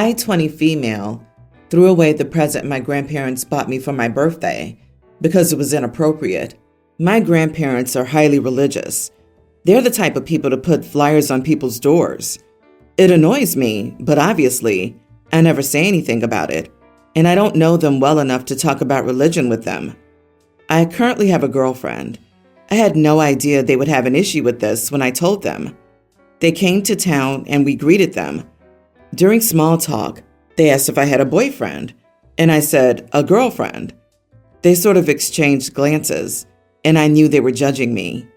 I, 20 female, threw away the present my grandparents bought me for my birthday because it was inappropriate. My grandparents are highly religious. They're the type of people to put flyers on people's doors. It annoys me, but obviously, I never say anything about it, and I don't know them well enough to talk about religion with them. I currently have a girlfriend. I had no idea they would have an issue with this when I told them. They came to town and we greeted them. During small talk, they asked if I had a boyfriend, and I said, a girlfriend. They sort of exchanged glances, and I knew they were judging me.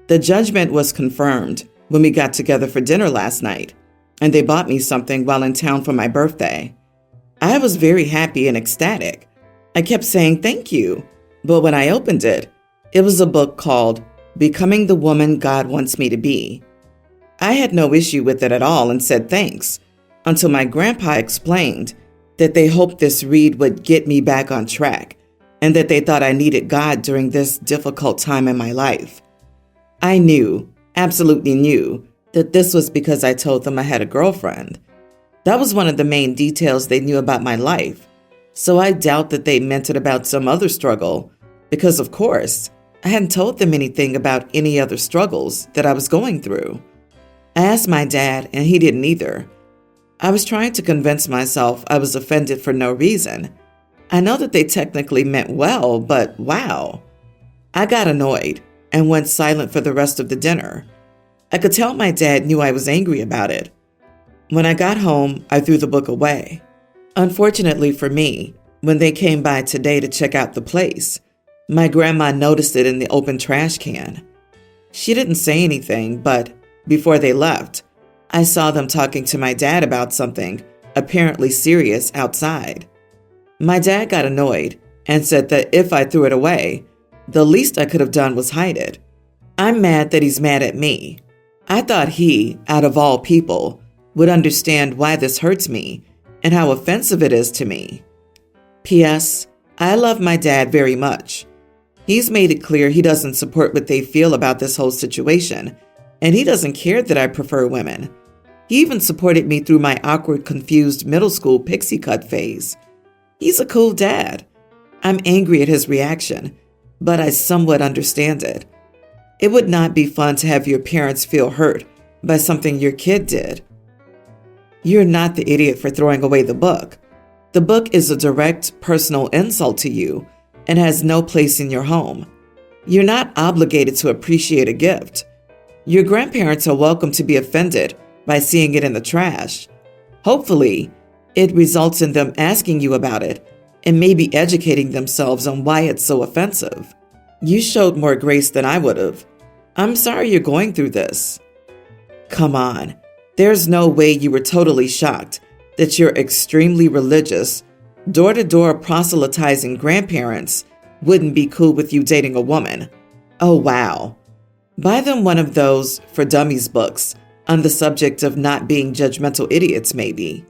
The judgment was confirmed when we got together for dinner last night, and they bought me something while in town for my birthday. I was very happy and ecstatic. I kept saying thank you, but when I opened it, it was a book called Becoming the Woman God Wants Me to Be. I had no issue with it at all and said thanks, until my grandpa explained that they hoped this read would get me back on track and that they thought I needed God during this difficult time in my life. I knew, absolutely knew, that this was because I told them I had a girlfriend. That was one of the main details they knew about my life, so I doubt that they meant it about some other struggle because, of course, I hadn't told them anything about any other struggles that I was going through. I asked my dad, and he didn't either. I was trying to convince myself I was offended for no reason. I know that they technically meant well, but wow. I got annoyed and went silent for the rest of the dinner. I could tell my dad knew I was angry about it. When I got home, I threw the book away. Unfortunately for me, when they came by today to check out the place, my grandma noticed it in the open trash can. She didn't say anything, but before they left, I saw them talking to my dad about something apparently serious outside. My dad got annoyed and said that if I threw it away, the least I could have done was hide it. I'm mad that he's mad at me. I thought he, out of all people, would understand why this hurts me and how offensive it is to me. P.S. I love my dad very much. He's made it clear he doesn't support what they feel about this whole situation, and he doesn't care that I prefer women. He even supported me through my awkward, confused middle school pixie cut phase. He's a cool dad. I'm angry at his reaction, but I somewhat understand it. It would not be fun to have your parents feel hurt by something your kid did. You're not the idiot for throwing away the book. The book is a direct, personal insult to you and has no place in your home. You're not obligated to appreciate a gift. Your grandparents are welcome to be offended by seeing it in the trash. Hopefully, it results in them asking you about it and maybe educating themselves on why it's so offensive. You showed more grace than I would have. I'm sorry you're going through this. Come on, there's no way you were totally shocked that your extremely religious, door-to-door proselytizing grandparents wouldn't be cool with you dating a woman. Oh, wow. Buy them one of those For Dummies books on the subject of not being judgmental idiots, maybe.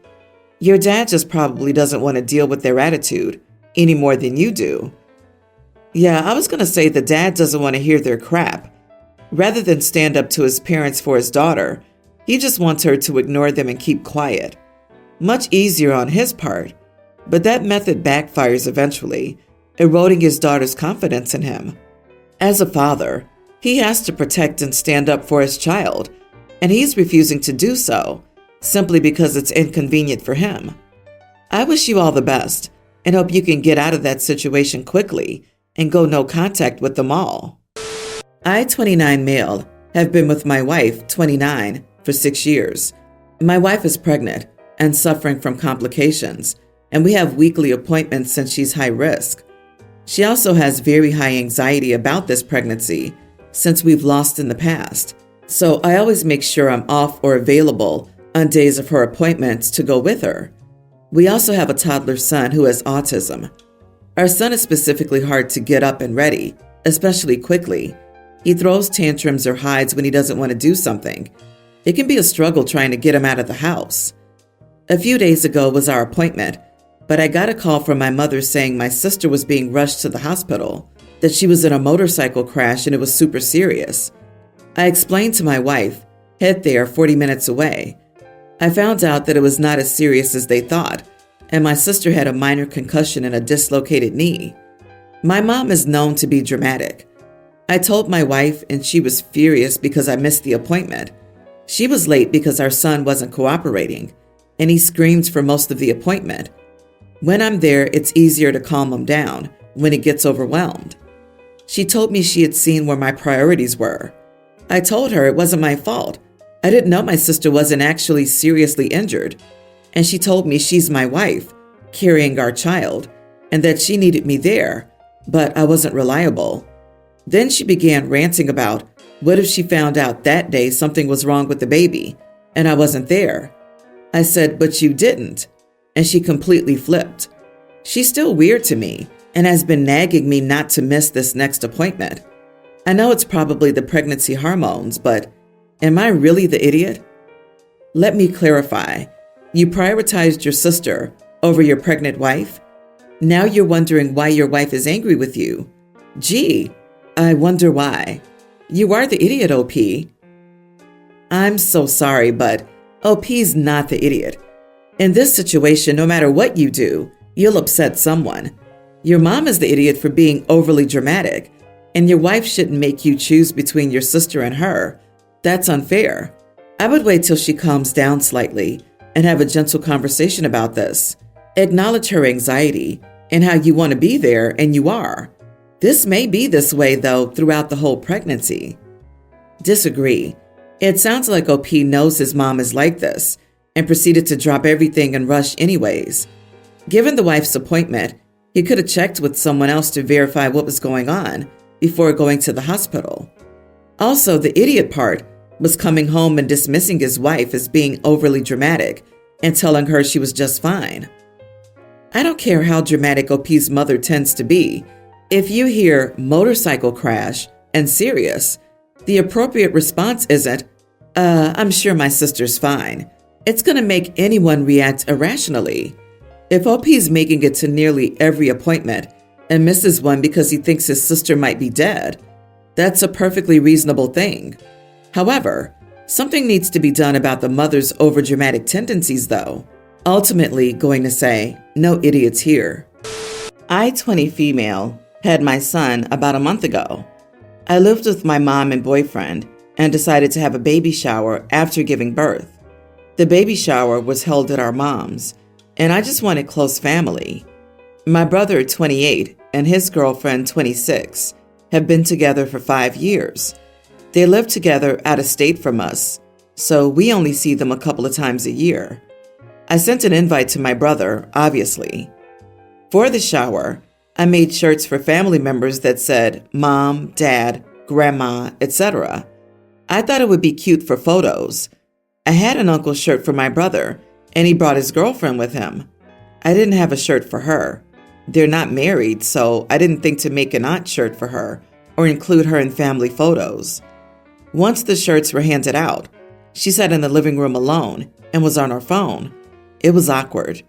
Your dad just probably doesn't want to deal with their attitude any more than you do. Yeah, I was going to say the dad doesn't want to hear their crap. Rather than stand up to his parents for his daughter, he just wants her to ignore them and keep quiet. Much easier on his part, but that method backfires eventually, eroding his daughter's confidence in him. As a father, he has to protect and stand up for his child, and he's refusing to do so simply because it's inconvenient for him. I wish you all the best and hope you can get out of that situation quickly and go no contact with them all. I, 29 male, have been with my wife, 29, for 6 years. My wife is pregnant and suffering from complications, and we have weekly appointments since she's high risk. She also has very high anxiety about this pregnancy since we've lost in the past, so I always make sure I'm off or available on days of her appointments to go with her. We also have a toddler son who has autism. Our son is specifically hard to get up and ready, especially quickly. He throws tantrums or hides when he doesn't want to do something. It can be a struggle trying to get him out of the house. A few days ago was our appointment, but I got a call from my mother saying my sister was being rushed to the hospital, that she was in a motorcycle crash and it was super serious. I explained to my wife, head there 40 minutes away. I found out that it was not as serious as they thought, and my sister had a minor concussion and a dislocated knee. My mom is known to be dramatic. I told my wife, and she was furious because I missed the appointment. She was late because our son wasn't cooperating, and he screamed for most of the appointment. When I'm there, it's easier to calm him down when he gets overwhelmed. She told me she had seen where my priorities were. I told her it wasn't my fault. I didn't know my sister wasn't actually seriously injured. And she told me she's my wife, carrying our child, and that she needed me there, but I wasn't reliable. Then she began ranting about what if she found out that day something was wrong with the baby and I wasn't there. I said, but you didn't. And she completely flipped. She's still weird to me and has been nagging me not to miss this next appointment. I know it's probably the pregnancy hormones, but am I really the idiot? Let me clarify. You prioritized your sister over your pregnant wife? Now you're wondering why your wife is angry with you. Gee, I wonder why. You are the idiot, OP. I'm so sorry, but OP's not the idiot. In this situation, no matter what you do, you'll upset someone. Your mom is the idiot for being overly dramatic, and your wife shouldn't make you choose between your sister and her. That's unfair. I would wait till she calms down slightly and have a gentle conversation about this. Acknowledge her anxiety and how you want to be there, and you are. This may be this way, though, throughout the whole pregnancy. Disagree. It sounds like OP knows his mom is like this and proceeded to drop everything and rush anyways. Given the wife's appointment, he could have checked with someone else to verify what was going on before going to the hospital. Also, the idiot part was coming home and dismissing his wife as being overly dramatic and telling her she was just fine. I don't care how dramatic OP's mother tends to be. If you hear motorcycle crash and serious, the appropriate response isn't, I'm sure my sister's fine. It's going to make anyone react irrationally. If OP's making it to nearly every appointment and misses one because he thinks his sister might be dead, that's a perfectly reasonable thing. However, something needs to be done about the mother's overdramatic tendencies, though. Ultimately, going to say, no idiots here. I, 20 female, had my son about a month ago. I lived with my mom and boyfriend and decided to have a baby shower after giving birth. The baby shower was held at our mom's, and I just wanted close family. My brother, 28, and his girlfriend, 26, have been together for 5 years. They live together out of state from us, so we only see them a couple of times a year. I sent an invite to my brother, obviously. For the shower, I made shirts for family members that said Mom, Dad, Grandma, etc. I thought it would be cute for photos. I had an uncle shirt for my brother, and he brought his girlfriend with him. I didn't have a shirt for her. They're not married, so I didn't think to make an aunt shirt for her or include her in family photos. Once the shirts were handed out, she sat in the living room alone and was on her phone. It was awkward.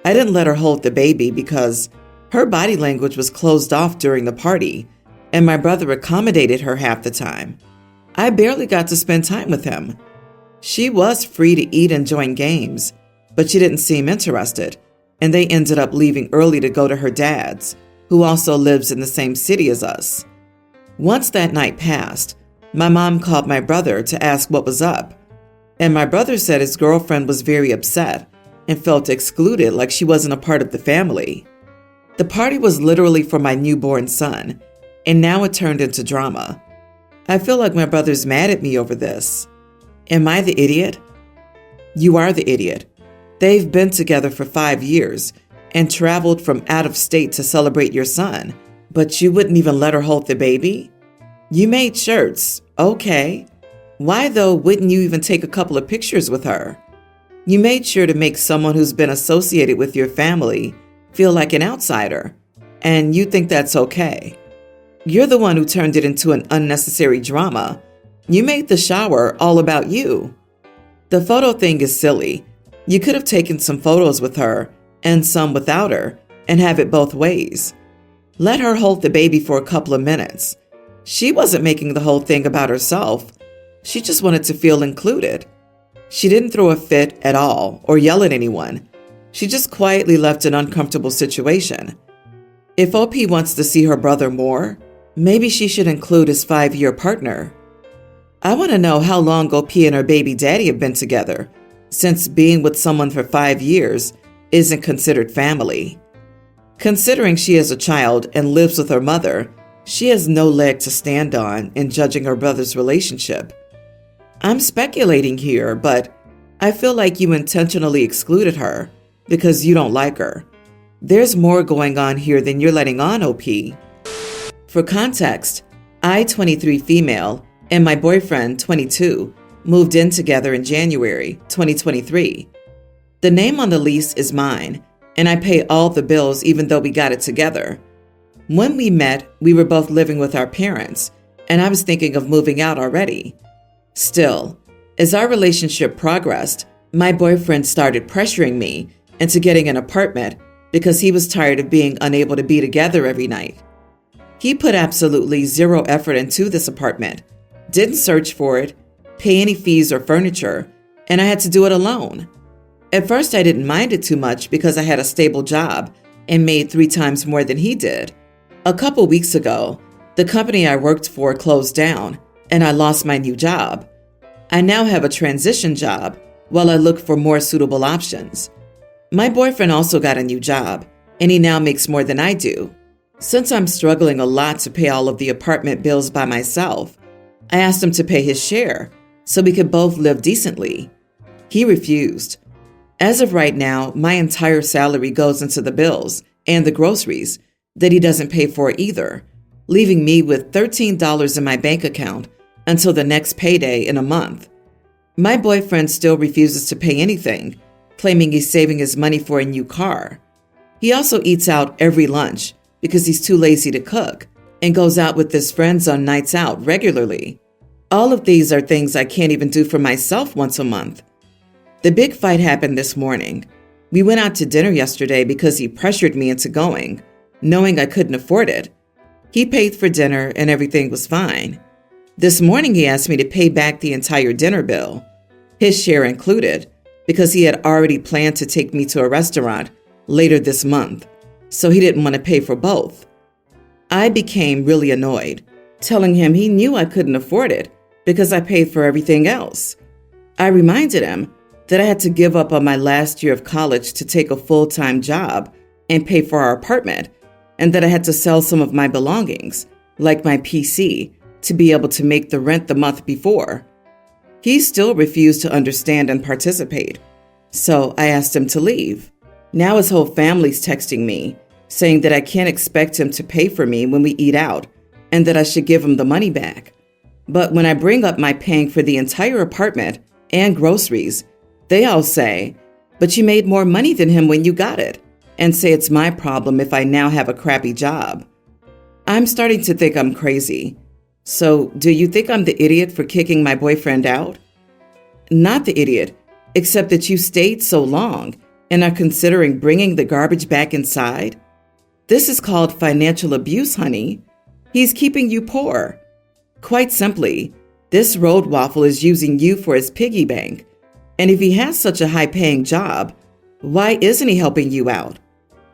I didn't let her hold the baby because her body language was closed off during the party, and my brother accommodated her half the time. I barely got to spend time with him. She was free to eat and join games, but she didn't seem interested, and they ended up leaving early to go to her dad's, who also lives in the same city as us. Once that night passed, my mom called my brother to ask what was up, and my brother said his girlfriend was very upset and felt excluded, like she wasn't a part of the family. The party was literally for my newborn son, and now it turned into drama. I feel like my brother's mad at me over this. Am I the idiot? You are the idiot. They've been together for 5 years and traveled from out of state to celebrate your son, but you wouldn't even let her hold the baby? You made shirts, okay. Why, though, wouldn't you even take a couple of pictures with her? You made sure to make someone who's been associated with your family feel like an outsider, and you think that's okay. You're the one who turned it into an unnecessary drama. You made the shower all about you. The photo thing is silly. You could have taken some photos with her and some without her and have it both ways. Let her hold the baby for a couple of minutes. She wasn't making the whole thing about herself. She just wanted to feel included. She didn't throw a fit at all or yell at anyone. She just quietly left an uncomfortable situation. If OP wants to see her brother more, maybe she should include his 5-year partner. I want to know how long OP and her baby daddy have been together, since being with someone for 5 years isn't considered family. Considering she is a child and lives with her mother, she has no leg to stand on in judging her brother's relationship. I'm speculating here, but I feel like you intentionally excluded her because you don't like her. There's more going on here than you're letting on, OP. For context, I, 23 female, and my boyfriend, 22, moved in together in January 2023. The name on the lease is mine, and I pay all the bills even though we got it together. When we met, we were both living with our parents, and I was thinking of moving out already. Still, as our relationship progressed, my boyfriend started pressuring me into getting an apartment because he was tired of being unable to be together every night. He put absolutely zero effort into this apartment, didn't search for it, pay any fees or furniture, and I had to do it alone. At first, I didn't mind it too much because I had a stable job and made 3 times more than he did. A couple weeks ago, the company I worked for closed down, and I lost my new job. I now have a transition job while I look for more suitable options. My boyfriend also got a new job, and he now makes more than I do. Since I'm struggling a lot to pay all of the apartment bills by myself, I asked him to pay his share so we could both live decently. He refused. As of right now, my entire salary goes into the bills and the groceries that he doesn't pay for either, leaving me with $13 in my bank account until the next payday in a month. My boyfriend still refuses to pay anything, claiming he's saving his money for a new car. He also eats out every lunch because he's too lazy to cook and goes out with his friends on nights out regularly. All of these are things I can't even do for myself once a month. The big fight happened this morning. We went out to dinner yesterday because he pressured me into going, knowing I couldn't afford it. He paid for dinner and everything was fine. This morning he asked me to pay back the entire dinner bill, his share included, because he had already planned to take me to a restaurant later this month, so he didn't want to pay for both. I became really annoyed, telling him he knew I couldn't afford it because I paid for everything else. I reminded him that I had to give up on my last year of college to take a full-time job and pay for our apartment, and that I had to sell some of my belongings, like my PC, to be able to make the rent the month before. He still refused to understand and participate, so I asked him to leave. Now his whole family's texting me, saying that I can't expect him to pay for me when we eat out, and that I should give him the money back. But when I bring up my paying for the entire apartment and groceries, they all say, "But you made more money than him when you got it," and say it's my problem if I now have a crappy job. I'm starting to think I'm crazy. So, do you think I'm the idiot for kicking my boyfriend out? Not the idiot, except that you stayed so long and are considering bringing the garbage back inside. This is called financial abuse, honey. He's keeping you poor. Quite simply, this road waffle is using you for his piggy bank. And if he has such a high-paying job, why isn't he helping you out?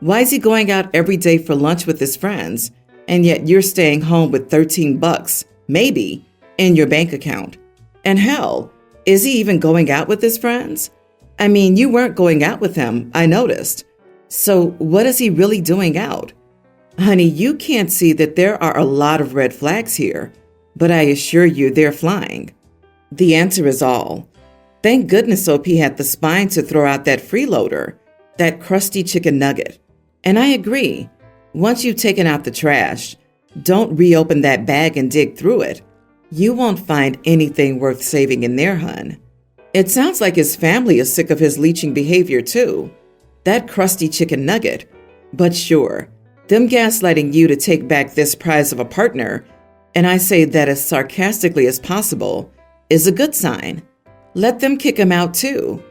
Why is he going out every day for lunch with his friends, and yet you're staying home with $13, maybe, in your bank account? And hell, is he even going out with his friends? I mean, you weren't going out with him, I noticed. So what is he really doing out? Honey, you can't see that there are a lot of red flags here, but I assure you they're flying. The answer is all. Thank goodness OP had the spine to throw out that freeloader, that crusty chicken nugget. And I agree. Once you've taken out the trash, don't reopen that bag and dig through it. You won't find anything worth saving in there, hun. It sounds like his family is sick of his leeching behavior too. That crusty chicken nugget. But sure, them gaslighting you to take back this prize of a partner, and I say that as sarcastically as possible, is a good sign. Let them kick him out too.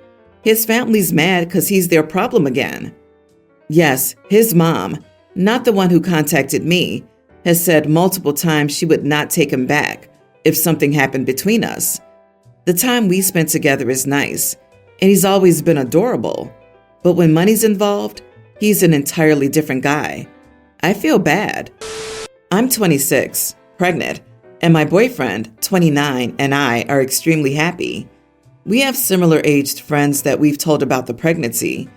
His family's mad because he's their problem again. Yes, his mom, not the one who contacted me, has said multiple times she would not take him back if something happened between us. The time we spent together is nice, and he's always been adorable. But when money's involved, he's an entirely different guy. I feel bad. I'm 26, pregnant, and my boyfriend, 29, and I are extremely happy. We have similar aged friends that we've told about the pregnancy.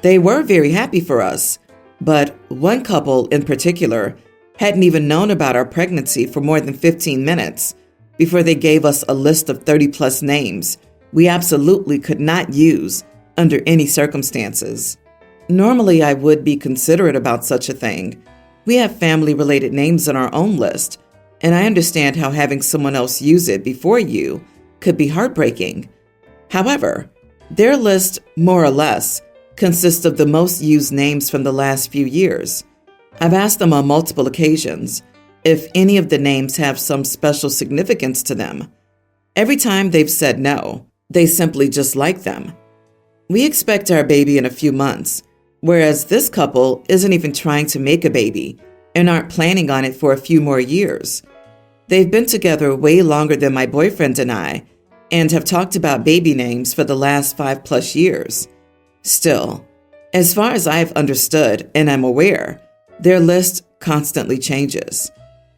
They were very happy for us, but one couple in particular hadn't even known about our pregnancy for more than 15 minutes before they gave us a list of 30 plus names we absolutely could not use under any circumstances. Normally, I would be considerate about such a thing. We have family-related names on our own list, and I understand how having someone else use it before you could be heartbreaking. However, their list, more or less, consists of the most used names from the last few years. I've asked them on multiple occasions if any of the names have some special significance to them. Every time they've said no, they simply just like them. We expect our baby in a few months, whereas this couple isn't even trying to make a baby and aren't planning on it for a few more years. They've been together way longer than my boyfriend and I, and have talked about baby names for the last 5+ years. Still, as far as I've understood and am aware, their list constantly changes.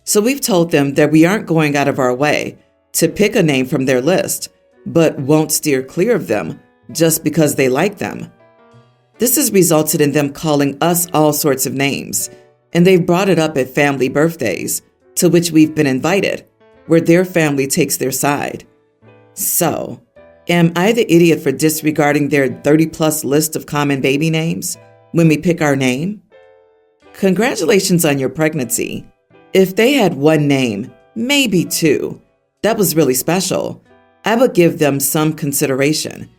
So we've told them that we aren't going out of our way to pick a name from their list, but won't steer clear of them just because they like them. This has resulted in them calling us all sorts of names, and they've brought it up at family birthdays, to which we've been invited, where their family takes their side. So, am I the idiot for disregarding their 30+ list of common baby names when we pick our name? Congratulations on your pregnancy. If they had one name, maybe two, that was really special, I would give them some consideration.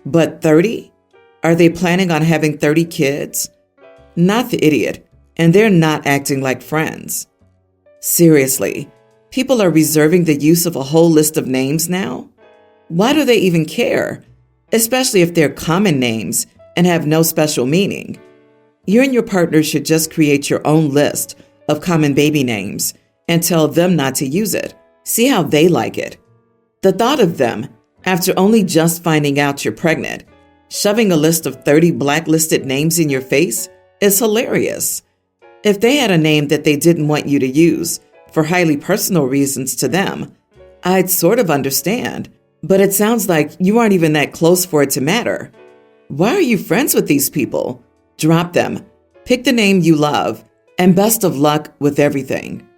But 30? Are they planning on having 30 kids? Not the idiot, and they're not acting like friends. Seriously, people are reserving the use of a whole list of names now? Why do they even care? Especially if they're common names and have no special meaning. You and your partner should just create your own list of common baby names and tell them not to use it. See how they like it. The thought of them, after only just finding out you're pregnant, shoving a list of 30 blacklisted names in your face is hilarious. If they had a name that they didn't want you to use for highly personal reasons to them, I'd sort of understand. But it sounds like you aren't even that close for it to matter. Why are you friends with these people? Drop them. Pick the name you love, and best of luck with everything.